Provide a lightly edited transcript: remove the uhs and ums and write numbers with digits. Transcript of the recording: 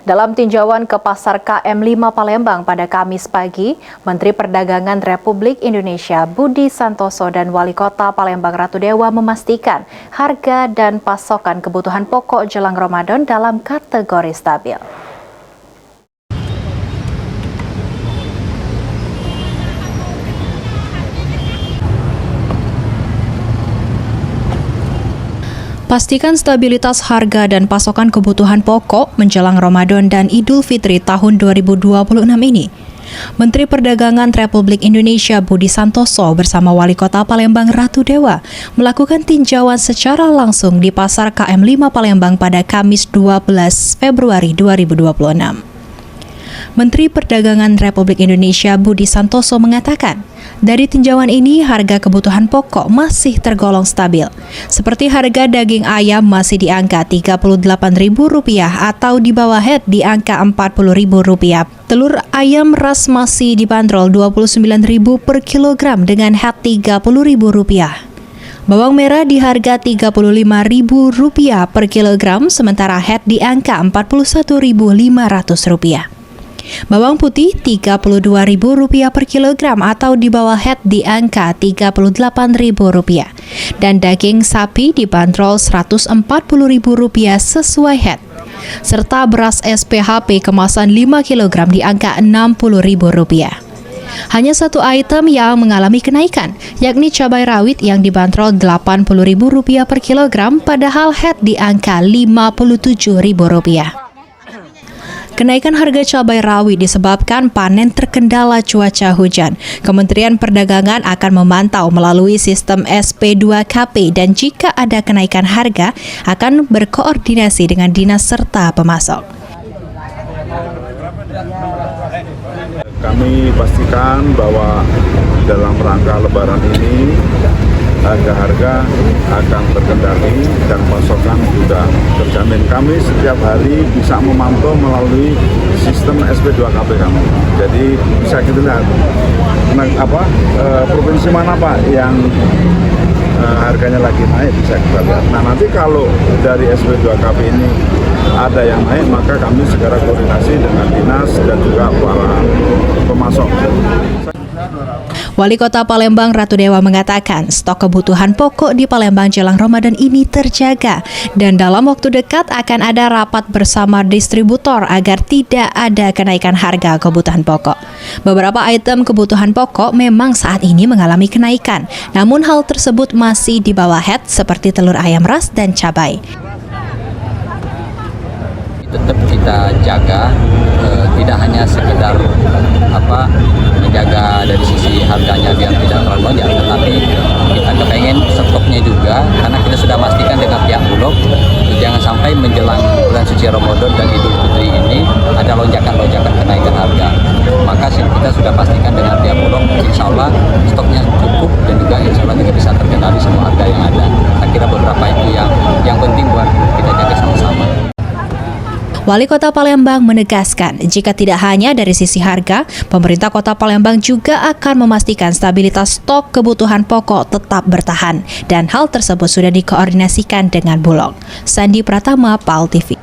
Dalam tinjauan ke Pasar KM5 Palembang pada Kamis pagi, Menteri Perdagangan Republik Indonesia Budi Santoso dan Wali Kota Palembang Ratu Dewa memastikan harga dan pasokan kebutuhan pokok jelang Ramadan dalam kategori stabil. Pastikan stabilitas harga dan pasokan kebutuhan pokok menjelang Ramadan dan Idul Fitri tahun 2026 ini. Menteri Perdagangan Republik Indonesia Budi Santoso bersama Wali Kota Palembang Ratu Dewa melakukan tinjauan secara langsung di Pasar KM5 Palembang pada Kamis 12 Februari 2026. Menteri Perdagangan Republik Indonesia Budi Santoso mengatakan, dari tinjauan ini harga kebutuhan pokok masih tergolong stabil. Seperti harga daging ayam masih di angka Rp38.000 atau di bawah head di angka Rp40.000. Telur ayam ras masih dibanderol Rp29.000 per kilogram dengan head Rp30.000. Bawang merah di harga Rp35.000 per kilogram, sementara head di angka Rp41.500. Bawang putih Rp32.000 per kilogram atau di bawah head di angka Rp38.000. Dan daging sapi dibanderol Rp140.000 sesuai head. Serta beras SPHP kemasan 5 kg di angka Rp60.000. Hanya satu item yang mengalami kenaikan, yakni cabai rawit yang dibanderol Rp80.000 per kilogram, padahal head di angka Rp57.000. Kenaikan harga cabai rawit disebabkan panen terkendala cuaca hujan. Kementerian Perdagangan akan memantau melalui sistem SP2KP dan jika ada kenaikan harga akan berkoordinasi dengan dinas serta pemasok. Kami pastikan bahwa dalam rangka Lebaran ini harga-harga akan terkendali dan pasokan juga terjamin. Kami setiap hari bisa memantau melalui sistem SP2KP kami. Jadi bisa kita lihat provinsi mana Pak yang harganya lagi naik, bisa kita lihat. Nah nanti kalau dari SP2KP ini ada yang naik, maka kami segera koordinasi dengan dinas dan juga para pemasok. Wali Kota Palembang Ratu Dewa mengatakan stok kebutuhan pokok di Palembang jelang Ramadan ini terjaga dan dalam waktu dekat akan ada rapat bersama distributor agar tidak ada kenaikan harga kebutuhan pokok. Beberapa item kebutuhan pokok memang saat ini mengalami kenaikan, namun hal tersebut masih di bawah head seperti telur ayam ras dan cabai. Tetap kita jaga, tidak hanya sekedar menjaga dari sisi harganya biar tidak terlalu lonjak, tetapi kita kepengen stoknya juga, karena kita sudah pastikan dengan pihak Bulog jangan sampai menjelang bulan suci Ramadan dan Idul Fitri ini ada lonjakan-lonjakan kenaikan harga. Maka kita sudah pastikan dengan pihak Bulog, insya Allah stoknya cukup dan juga insya Allah juga bisa terkendali semua harga yang ada. Saya kira beberapa itu yang penting buat kita jaga sama-sama. Wali Kota Palembang menegaskan jika tidak hanya dari sisi harga, pemerintah Kota Palembang juga akan memastikan stabilitas stok kebutuhan pokok tetap bertahan dan hal tersebut sudah dikoordinasikan dengan Bulog. Sandi Pratama, PAL TV.